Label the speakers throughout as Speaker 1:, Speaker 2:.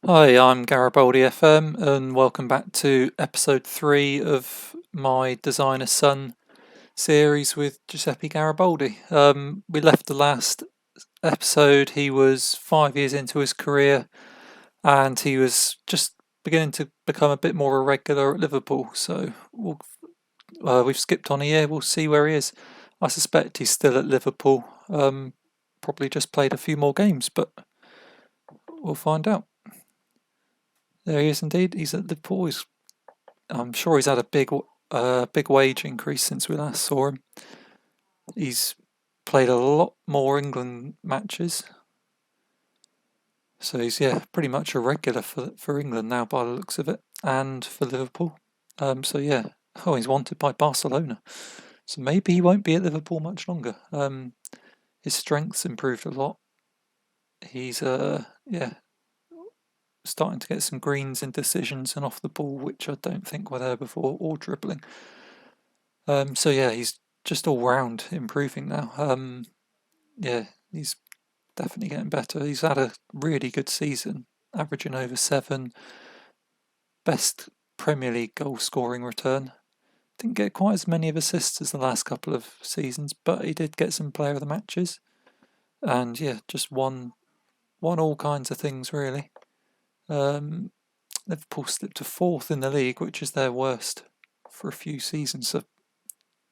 Speaker 1: Hi, I'm Garibaldi FM, and welcome back to episode 3 of my Designer Son series with Giuseppe Garibaldi. We left the last episode, he was 5 years into his career, and he was just beginning to become a bit more irregular at Liverpool. So we've skipped on a year, we'll see where he is. I suspect he's still at Liverpool, probably just played a few more games, but we'll find out. There he is indeed. He's at Liverpool. I'm sure he's had a big wage increase since we last saw him. He's played a lot more England matches, so he's pretty much a regular for England now by the looks of it, and for Liverpool. He's wanted by Barcelona, so maybe he won't be at Liverpool much longer. His strength's improved a lot. He's starting to get some greens in decisions and off the ball, which I don't think were there before, or dribbling. He's just all round improving now. He's definitely getting better. He's had a really good season, averaging over 7, best Premier League goal scoring return. Didn't get quite as many of assists as the last couple of seasons, but he did get some player of the matches, and just won all kinds of things really. Liverpool slipped to 4th in the league, which is their worst for a few seasons. So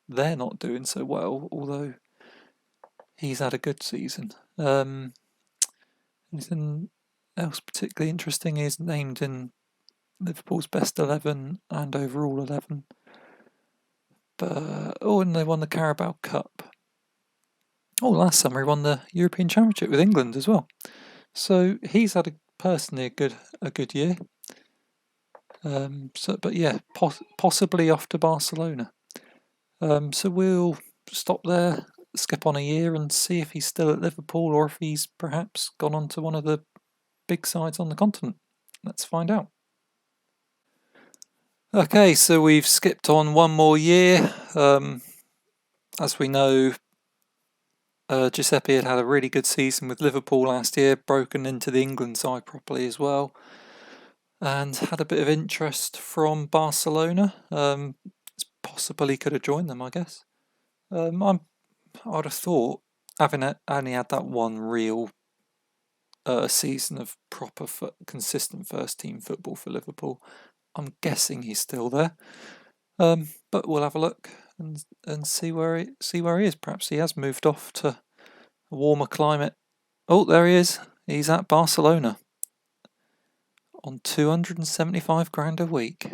Speaker 1: they're not doing so well, although he's had a good season. Anything else particularly interesting? Is named in Liverpool's best 11 and overall 11. And they won the Carabao Cup. Last summer he won the European Championship with England as well. So he's had personally a good year. Possibly off to Barcelona. So we'll stop there, skip on a year, and see if he's still at Liverpool or if he's perhaps gone on to one of the big sides on the continent. Let's find out. Okay, so we've skipped on one more year. As we know, Giuseppe had a really good season with Liverpool last year, broken into the England side properly as well, and had a bit of interest from Barcelona. Possibly could have joined them, I guess. I'd have thought, having only had that one real season of proper consistent first team football for Liverpool, I'm guessing he's still there. But we'll have a look and see where he is. Perhaps he has moved off to a warmer climate. Oh, there he is. He's at Barcelona on 275 grand a week,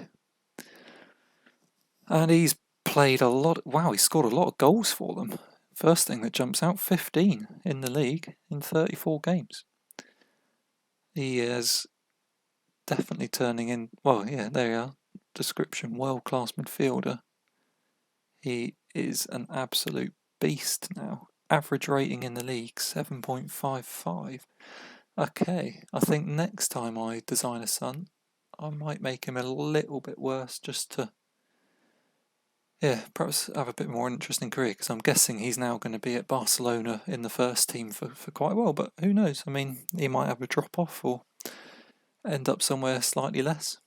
Speaker 1: and he's played a lot. Wow, he scored a lot of goals for them. First thing that jumps out, 15 in the league in 34 games. He is definitely turning in. Well, yeah, there you are. Description: world-class midfielder. He is an absolute beast now. Average rating in the league 7.55. Okay, I think next time I design a son, I might make him a little bit worse just to perhaps have a bit more interesting career, because I'm guessing he's now going to be at Barcelona in the first team for quite a while, but who knows? I mean, he might have a drop off or end up somewhere slightly less.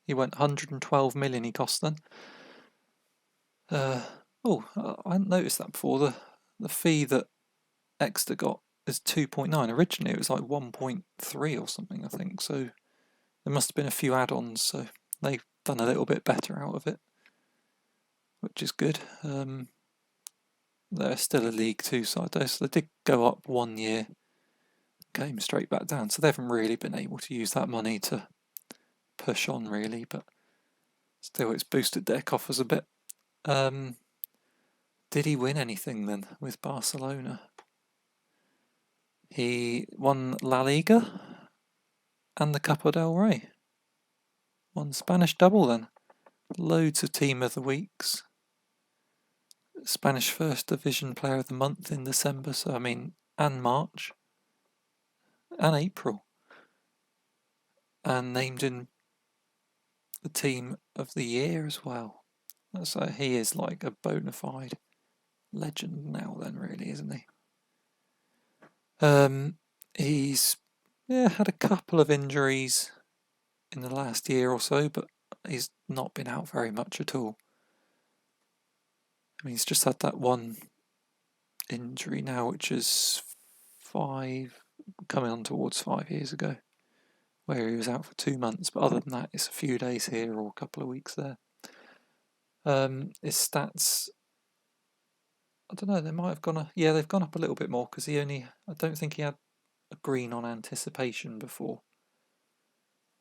Speaker 1: He went 112 million he cost then. I hadn't noticed that before. The fee that Exeter got is 2.9. Originally it was like 1.3 or something, I think. So there must have been a few add-ons, so they've done a little bit better out of it, which is good. They're still a League Two side though, so they did go up 1 year, came straight back down. So they haven't really been able to use that money to push on really, but still it's boosted their coffers a bit. Did he win anything then with Barcelona? He won La Liga and the Copa del Rey. Won Spanish double then. Loads of Team of the Weeks. Spanish First Division Player of the Month in December, and March. And April. And named in the Team of the Year as well. So he is like a bona fide legend now then, really, isn't he? He's Yeah, had a couple of injuries in the last year or so, but he's not been out very much at all. I mean, he's just had that one injury now, which is coming on towards 5 years ago, where he was out for 2 months. But other than that, it's a few days here or a couple of weeks there. His stats, I don't know, they might have gone up. Yeah, they've gone up a little bit more because I don't think he had a green on anticipation before.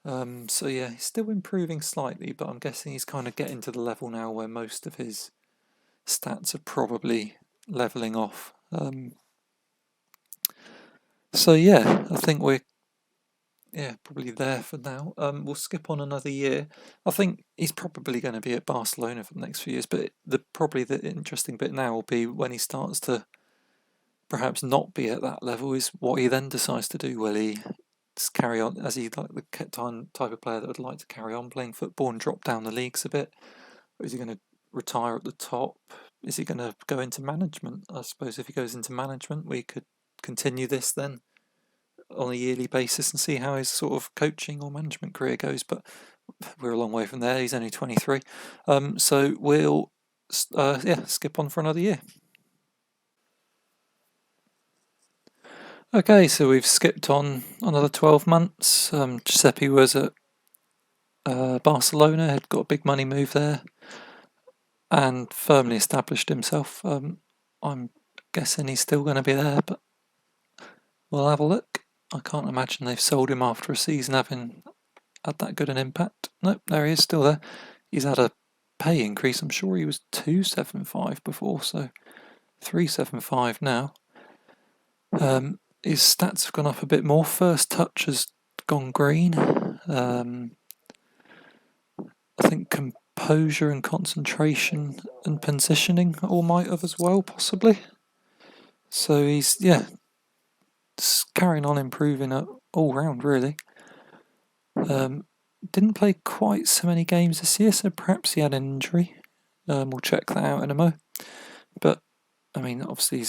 Speaker 1: So yeah, he's still improving slightly, but I'm guessing he's kind of getting to the level now where most of his stats are probably leveling off. So yeah, I think we're probably there for now. We'll skip on another year. I think he's probably going to be at Barcelona for the next few years, but probably the interesting bit now will be when he starts to perhaps not be at that level is what he then decides to do. Will he just carry on as he like the type of player that would like to carry on playing football and drop down the leagues a bit? Or is he going to retire at the top? Is he going to go into management? I suppose if he goes into management, we could continue this then on a yearly basis and see how his sort of coaching or management career goes. But we're a long way from there. He's only 23. So we'll skip on for another year. Okay, so we've skipped on another 12 months. Giuseppe was at Barcelona, had got a big money move there and firmly established himself. I'm guessing he's still going to be there, but we'll have a look. I can't imagine they've sold him after a season having had that good an impact. Nope, there he is, still there. He's had a pay increase. I'm sure he was 275 before, so 375 now. His stats have gone up a bit more. First touch has gone green. I think composure and concentration and positioning all might have as well, possibly. So he's carrying on improving all round really. Didn't play quite so many games this year, so perhaps he had an injury. We'll check that out in a mo. But I mean, obviously,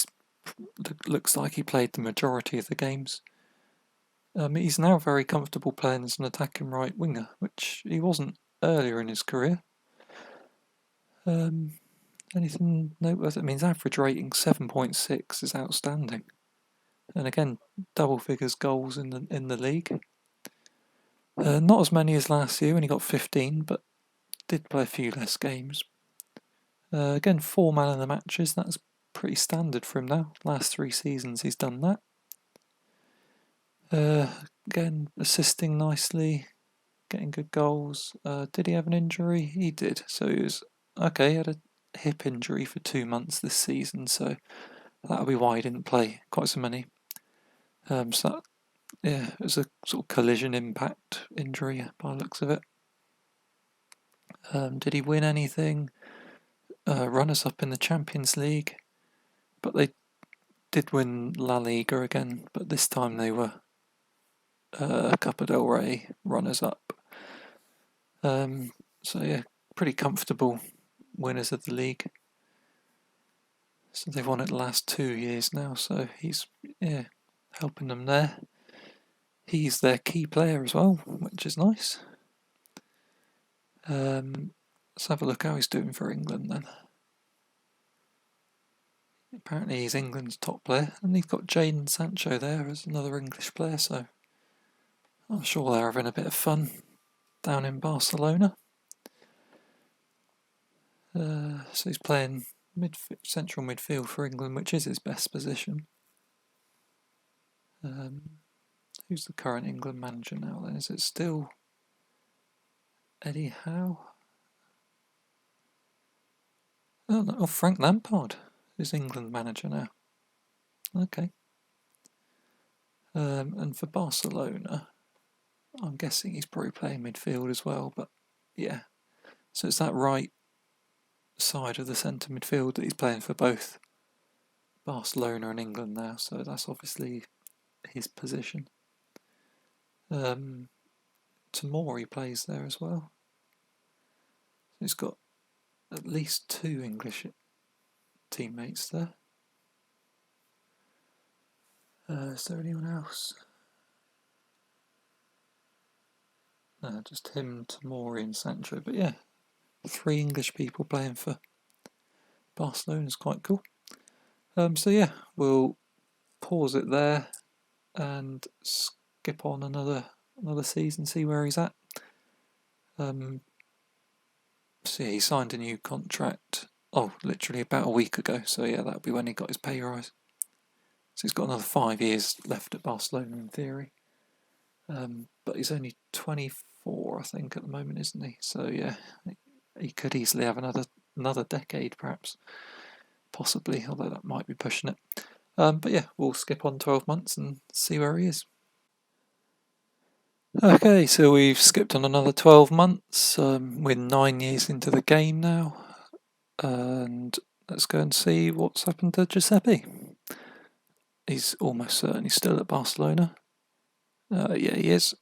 Speaker 1: looks like he played the majority of the games. He's now very comfortable playing as an attacking right winger, which he wasn't earlier in his career. Anything noteworthy? I mean, his average rating 7.6 is outstanding, and again, double figures goals in the league. Not as many as last year when he got 15, but did play a few less games. Again, 4 man of the matches. That's pretty standard for him now. Last 3 seasons he's done that. Again, assisting nicely, getting good goals. Did he have an injury? He did. So he was okay. He had a hip injury for 2 months this season, so that'll be why he didn't play quite so many. So it was a sort of collision impact injury by the looks of it. Did he win anything? Runners up in the Champions League, but they did win La Liga again, but this time they were Copa del Rey runners up. So yeah, pretty comfortable winners of the league. So they've won it the last 2 years now, so he's helping them there. He's their key player as well, which is nice. Let's have a look how he's doing for England then. Apparently he's England's top player, and he's got Jadon Sancho there as another English player, so I'm sure they're having a bit of fun down in Barcelona. So he's playing central midfield for England, which is his best position. Who's the current England manager now then? Is it still Eddie Howe? Oh, no, Frank Lampard is England manager now. Okay. And for Barcelona, I'm guessing he's probably playing midfield as well, but yeah. So it's that right side of the centre midfield that he's playing for both Barcelona and England now, so that's obviously his position. Tomori plays there as well. So he's got at least 2 English teammates there. Is there anyone else? Just him, Tomori and Sancho. But yeah, 3 English people playing for Barcelona is quite cool. So yeah, we'll pause it there and skip on another season, see where he's at. So yeah, he signed a new contract, literally about a week ago. So yeah, that'll be when he got his pay rise. So he's got another 5 years left at Barcelona in theory. But he's only 24, I think, at the moment, isn't he? So yeah, he could easily have another decade, perhaps, possibly, although that might be pushing it. But yeah, we'll skip on 12 months and see where he is. Okay, so we've skipped on another 12 months. We're 9 years into the game now, and let's go and see what's happened to Giuseppe. He's almost certainly still at Barcelona. Yeah, he is.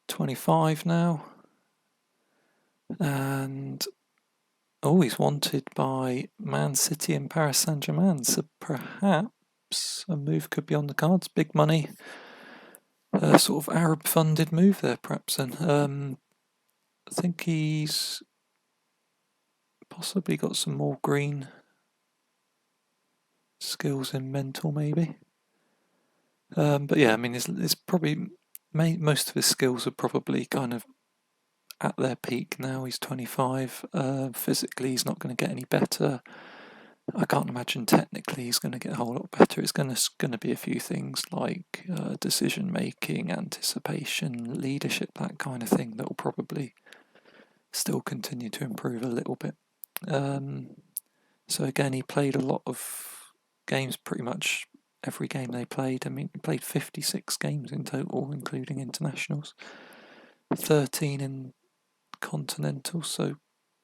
Speaker 1: 25 now. And he's wanted by Man City and Paris Saint-Germain. So perhaps a move could be on the cards. Big money. Sort of Arab-funded move there, perhaps. And I think he's possibly got some more green skills in mental, maybe. But yeah, I mean, it's probably most of his skills are probably kind of at their peak now. He's 25. Physically, he's not going to get any better. I can't imagine technically he's going to get a whole lot better. It's going to be a few things like decision making, anticipation, leadership, that kind of thing that will probably still continue to improve a little bit. So again, he played a lot of games, pretty much every game they played. I mean, he played 56 games in total, including internationals, 13 in continental, so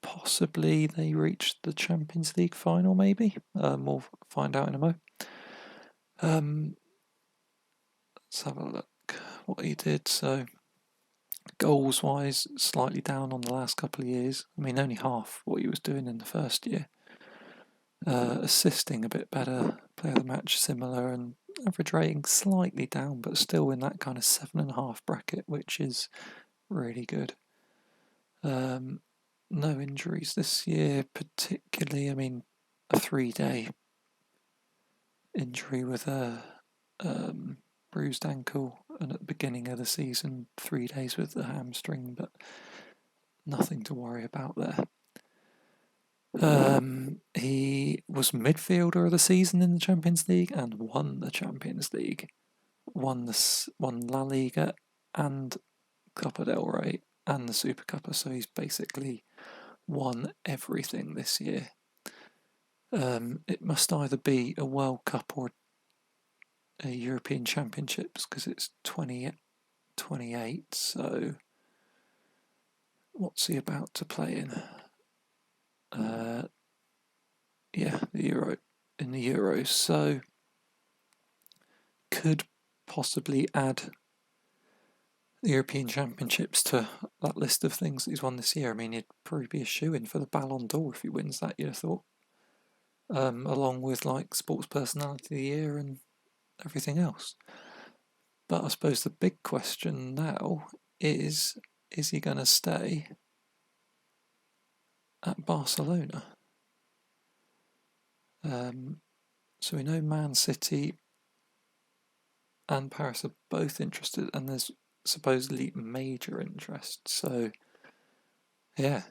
Speaker 1: possibly they reached the Champions League final, maybe. We'll find out in a mo. Let's have a look what he did. So goals wise, slightly down on the last couple of years. I mean, only half what he was doing in the first year. Assisting a bit better, player of the match similar, and average rating slightly down, but still in that kind of 7.5 bracket, which is really good. No injuries this year, particularly. I mean, a 3-day injury with a bruised ankle, and at the beginning of the season, 3 days with the hamstring, but nothing to worry about there. He was midfielder of the season in the Champions League and won the Champions League, won La Liga and Copa del Rey and the Super Cup. So he's basically won everything this year. It must either be a World Cup or a European Championships, because it's 2028. So what's he about to play in? Yeah, the Euros. So could possibly add the European Championships to that list of things that he's won this year. I mean, he'd probably be a shoo-in for the Ballon d'Or if he wins that, you'd have thought. Along with like Sports Personality of the Year and everything else. But I suppose the big question now is he going to stay at Barcelona? So we know Man City and Paris are both interested, and there's supposedly major interest. So yeah,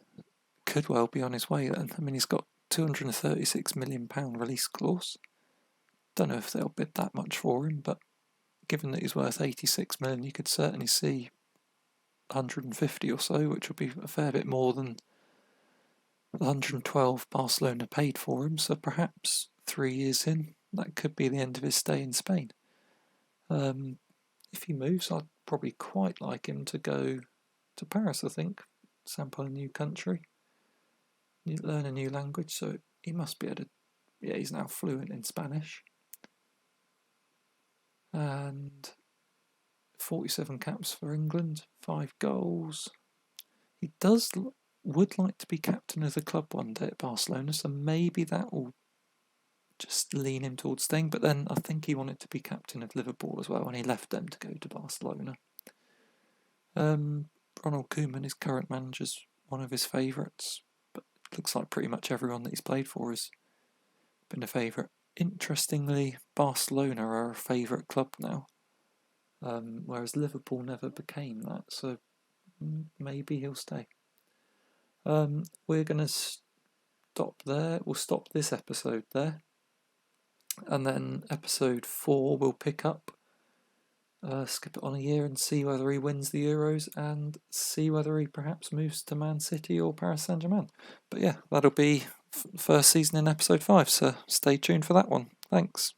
Speaker 1: could well be on his way then. I mean, he's got £236 million release clause. Don't know if they'll bid that much for him, but given that he's worth 86 million, you could certainly see 150 or so, which would be a fair bit more than the 112 Barcelona paid for him. So perhaps 3 years in, that could be the end of his stay in Spain. If he moves, I'd probably quite like him to go to Paris, I think. Sample a new country, learn a new language, so he must be able to. Yeah, he's now fluent in Spanish. And 47 caps for England, 5 goals. He would like to be captain of the club one day at Barcelona, so maybe that will just lean him towards staying. But then I think he wanted to be captain of Liverpool as well, and he left them to go to Barcelona. Ronald Koeman, his current manager's one of his favourites, but it looks like pretty much everyone that he's played for has been a favourite. Interestingly, Barcelona are a favourite club now, whereas Liverpool never became that, so maybe he'll stay. We're going to stop there. We'll stop this episode there, and then episode 4 we'll pick up, skip it on a year and see whether he wins the Euros and see whether he perhaps moves to Man City or Paris Saint-Germain. But yeah, that'll be first season in episode 5, so stay tuned for that one. Thanks.